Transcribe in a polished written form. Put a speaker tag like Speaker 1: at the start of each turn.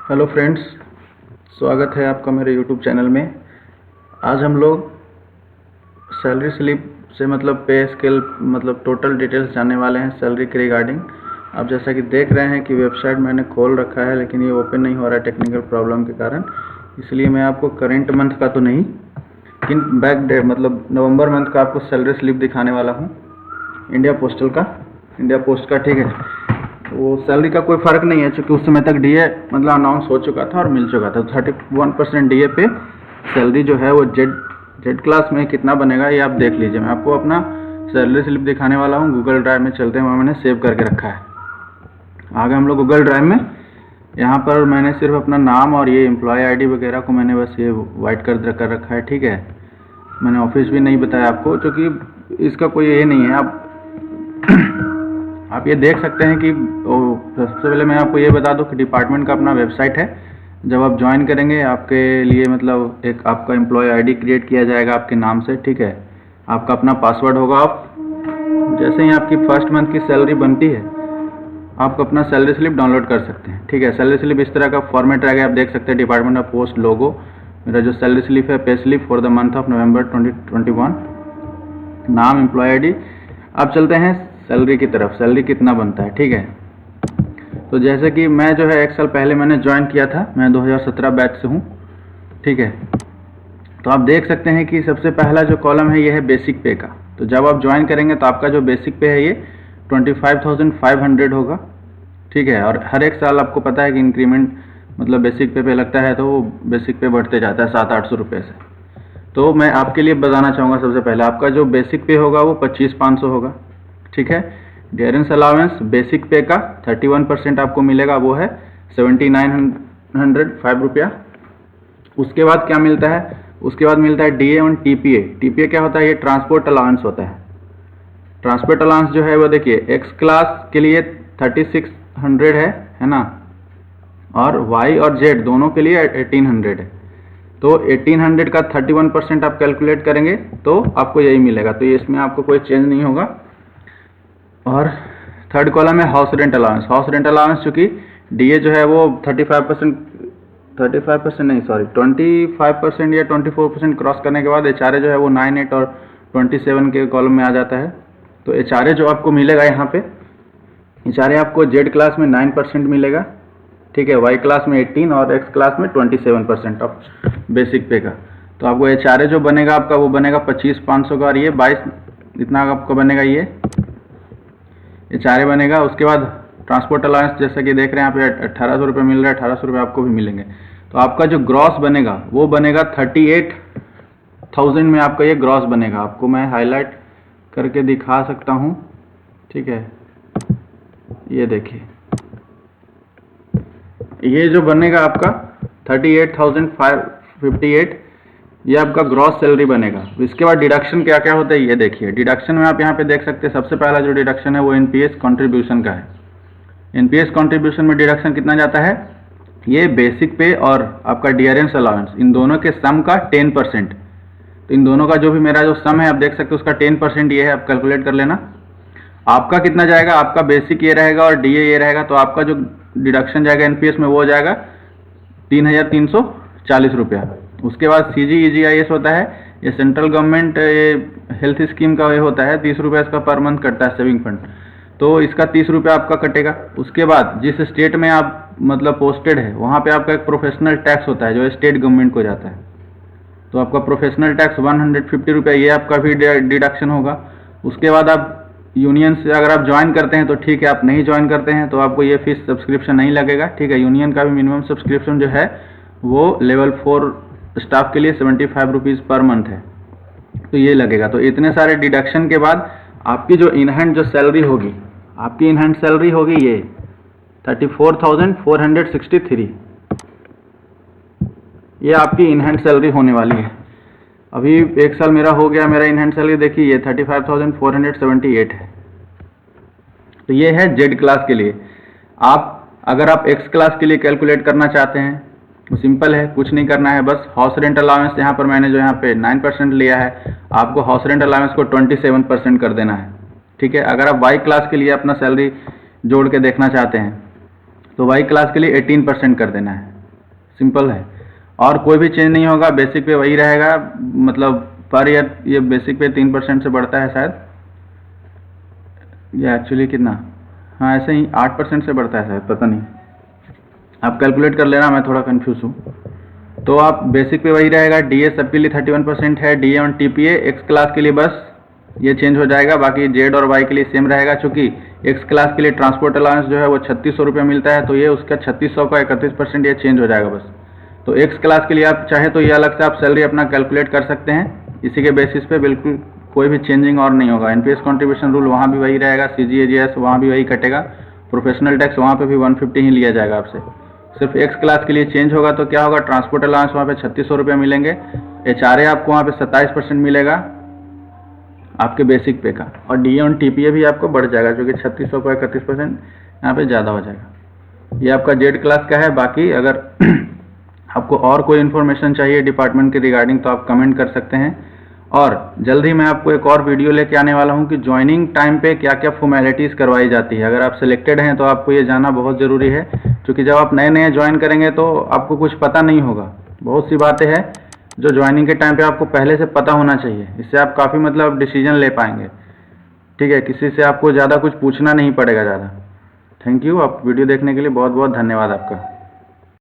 Speaker 1: Hello friends, स्वागत है आपका मेरे यूट्यूब चैनल में। आज हम लोग सैलरी स्लिप से मतलब पे स्केल मतलब टोटल डिटेल्स जानने वाले हैं सैलरी के रिगार्डिंग। आप जैसा कि देख रहे हैं कि वेबसाइट मैंने खोल रखा है, लेकिन ये ओपन नहीं हो रहा है टेक्निकल प्रॉब्लम के कारण। इसलिए मैं आपको करेंट मंथ का तो नहीं, लेकिन बैक डेट मतलब नवंबर मंथ का आपको सैलरी स्लिप दिखाने वाला हूँ इंडिया पोस्ट का। ठीक है, वो सैलरी का कोई फ़र्क नहीं है, क्योंकि उस समय तक डीए मतलब अनाउंस हो चुका था और मिल चुका था। 31% डीए पे सैलरी जो है वो जेड क्लास में कितना बनेगा ये आप देख लीजिए। मैं आपको अपना सैलरी स्लिप दिखाने वाला हूँ। गूगल ड्राइव में चलते हैं, वहाँ मैंने सेव करके रखा है। आगे हम लोग गूगल ड्राइव में, यहाँ पर मैंने सिर्फ अपना नाम और ये एम्प्लॉय आईडी वगैरह को मैंने बस ये वाइट कर रखा है। ठीक है, मैंने ऑफिस भी नहीं बताया आपको, क्योंकि इसका कोई ये नहीं है। आप ये देख सकते हैं कि सबसे पहले मैं आपको ये बता दूं कि डिपार्टमेंट का अपना वेबसाइट है। जब आप ज्वाइन करेंगे आपके लिए मतलब एक आपका एम्प्लॉय आईडी क्रिएट किया जाएगा आपके नाम से। ठीक है, आपका अपना पासवर्ड होगा। आप जैसे ही आपकी फर्स्ट मंथ की सैलरी बनती है, आप अपना सैलरी स्लिप डाउनलोड कर सकते हैं। ठीक है, सैलरी स्लिप इस तरह का फॉर्मेट रहेगा, आप देख सकते हैं डिपार्टमेंट ऑफ पोस्ट लोगो। मेरा जो सैलरी स्लिप है, pay slip for the month of November 2021, नाम, एम्प्लॉय आईडी। अब चलते हैं सैलरी की तरफ, सैलरी कितना बनता है। ठीक है, तो जैसे कि मैं जो है 1 साल पहले मैंने ज्वाइन किया था, मैं 2017 बैच से हूँ। ठीक है, तो आप देख सकते हैं कि सबसे पहला जो कॉलम है ये है बेसिक पे का। तो जब आप ज्वाइन करेंगे तो आपका जो बेसिक पे है ये 25,500 होगा। ठीक है, और हर एक साल आपको पता है कि इंक्रीमेंट मतलब बेसिक पे लगता है, तो वो बेसिक पे बढ़ते जाता है 700-800 रुपये से। तो मैं आपके लिए बताना चाहूँगा, सबसे पहले आपका जो बेसिक पे होगा वो 25,500 होगा। ठीक है, डियरेंस अलाउंस बेसिक पे का 31% आपको मिलेगा, वो है 7,905 रुपया। उसके बाद क्या मिलता है? उसके बाद मिलता है डीए और टीपीए। टीपीए क्या होता है? ये ट्रांसपोर्ट अलाउंस होता है। ट्रांसपोर्ट अलाउंस जो है वो देखिए, एक्स क्लास के लिए 3600 है ना, और वाई और जेड दोनों के लिए 1800 है। तो 1800 का 31% आप कैलकुलेट करेंगे तो आपको यही मिलेगा। तो ये इसमें आपको कोई चेंज नहीं होगा। और थर्ड कॉलम है house rent allowance. House rent allowance चूँकि डीए जो है वो 25% नहीं, सॉरी 25% या 24% क्रॉस करने के बाद एचआरए जो है वो 9, 8 और 27 के कॉलम में आ जाता है। तो एचआरए जो आपको मिलेगा यहाँ पे, एचआरए आपको जेड क्लास में 9% मिलेगा। ठीक है, वाई क्लास में 18 और एक्स क्लास में 27% ऑफ बेसिक पे का। तो आपको एचआरए जो बनेगा आपका वो बनेगा 25,500 का, और ये 22 इतना आपका बनेगा, ये एचआरए बनेगा। उसके बाद ट्रांसपोर्ट अलाउंस जैसा कि देख रहे हैं यहाँ पे 1800 रुपये मिल रहा है, 1800 रुपये आपको भी मिलेंगे। तो आपका जो ग्रॉस बनेगा वो बनेगा 38,000 में आपका ये ग्रॉस बनेगा। आपको मैं हाईलाइट करके दिखा सकता हूँ। ठीक है, ये देखिए, ये जो बनेगा आपका 38,558, ये आपका ग्रॉस सैलरी बनेगा। इसके बाद डिडक्शन क्या क्या होता है ये देखिए। डिडक्शन में आप यहाँ पे देख सकते हैं, सबसे पहला जो डिडक्शन है वो एनपीएस कंट्रीब्यूशन का है। एनपीएस कंट्रीब्यूशन में डिडक्शन कितना जाता है? ये बेसिक पे और आपका डियरेंस अलाउंस, इन दोनों के सम का 10%। तो इन दोनों का जो भी मेरा जो सम है आप देख सकते हो, उसका 10% ये है, आप कैलकुलेट कर लेना। आपका कितना जाएगा? आपका बेसिक ये रहेगा और डीए ये रहेगा, तो आपका जो डिडक्शन जाएगा एनपीएस में वो जाएगा 3,340 रुपया। उसके बाद CGEGIS होता है, ये सेंट्रल गवर्नमेंट हेल्थ स्कीम का ये होता है, 30 रुपये इसका पर मंथ कटता है सेविंग फंड, तो इसका 30 रुपये आपका कटेगा। उसके बाद जिस स्टेट में आप मतलब पोस्टेड है वहाँ पे आपका एक प्रोफेशनल टैक्स होता है जो स्टेट गवर्नमेंट को जाता है। तो आपका प्रोफेशनल टैक्स 150 रुपये, ये आपका भी डिडक्शन होगा। उसके बाद आप यूनियन से अगर आप ज्वाइन करते हैं तो ठीक है, आप नहीं ज्वाइन करते हैं तो आपको ये फीस सब्सक्रिप्शन नहीं लगेगा। ठीक है, यूनियन का भी मिनिमम सब्सक्रिप्शन जो है वो लेवल 4 स्टाफ के लिए 75 रुपीज़ पर मंथ है, तो ये लगेगा। तो इतने सारे डिडक्शन के बाद आपकी जो इन हैंड जो सैलरी होगी, आपकी इन हैंड सैलरी होगी ये 34,463। ये आपकी इन हैंड सैलरी होने वाली है। अभी 1 साल मेरा हो गया, मेरा इन हैंड सैलरी देखिए ये 35,478 है। तो ये है जेड क्लास के लिए। अगर आप एक्स क्लास के लिए कैलकुलेट करना चाहते हैं तो सिंपल है, कुछ नहीं करना है, बस हाउस रेंट अलाउंस यहाँ पर मैंने जो यहाँ पे 9% लिया है, आपको हाउस रेंट अलाउंस को 27% कर देना है। ठीक है, अगर आप वाई क्लास के लिए अपना सैलरी जोड़ के देखना चाहते हैं तो वाई क्लास के लिए 18% कर देना है। सिंपल है। और कोई भी चेंज नहीं होगा, बेसिक पे वही रहेगा। मतलब पर ईयर ये बेसिक पे 3% से बढ़ता है शायद, ये एक्चुअली कितना, हाँ ऐसे ही 8% से बढ़ता है शायद, पता नहीं, आप कैलकुलेट कर लेना, मैं थोड़ा कंफ्यूज हूँ। तो आप बेसिक पे वही रहेगा। डीए सबके लिए 31% है, DA on TPA. X class के लिए बस ये चेंज हो जाएगा, बाकी जेड और वाई के लिए सेम रहेगा। चूंकि एक्स क्लास के लिए ट्रांसपोर्ट अलाउंस जो है वो 3600 रुपये मिलता है, तो ये उसका 3600 का 31% ये चेंज हो जाएगा बस। तो एक्स क्लास के लिए आप चाहे तो ये अलग से आप सैलरी अपना कैलकुलेट कर सकते हैं, इसी के बेसिस पे बिल्कुल कोई भी चेंजिंग और नहीं होगा। एनपीएस कॉन्ट्रीब्यूशन रूल वहाँ भी वही रहेगा, सीजीएजीएस वहाँ भी वही कटेगा, प्रोफेशनल टैक्स वहाँ पे भी 150 ही लिया जाएगा आपसे। सिर्फ एक्स क्लास के लिए चेंज होगा तो क्या होगा, ट्रांसपोर्ट अलाउंस वहाँ पे 3600 रुपये मिलेंगे, एचआरए आपको वहाँ पे 27% मिलेगा आपके बेसिक पे का, और डीए ऑन टीपीए भी आपको बढ़ जाएगा, जो कि 3600 का 31% यहाँ पे ज़्यादा हो जाएगा। ये आपका जेड क्लास का है। बाकी अगर आपको और कोई इन्फॉर्मेशन चाहिए डिपार्टमेंट के रिगार्डिंग तो आप कमेंट कर सकते हैं। और जल्द ही मैं आपको एक और वीडियो लेके आने वाला हूँ कि ज्वाइनिंग टाइम पे क्या क्या फॉर्मेलिटीज़ करवाई जाती है। अगर आप सिलेक्टेड हैं तो आपको ये जानना बहुत ज़रूरी है, क्योंकि जब आप नए नए ज्वाइन करेंगे तो आपको कुछ पता नहीं होगा। बहुत सी बातें हैं जो ज्वाइनिंग के टाइम पे आपको पहले से पता होना चाहिए, इससे आप काफ़ी मतलब डिसीजन ले पाएंगे। ठीक है, किसी से आपको ज़्यादा कुछ पूछना नहीं पड़ेगा ज़्यादा। थैंक यू, आप वीडियो देखने के लिए बहुत बहुत धन्यवाद आपका।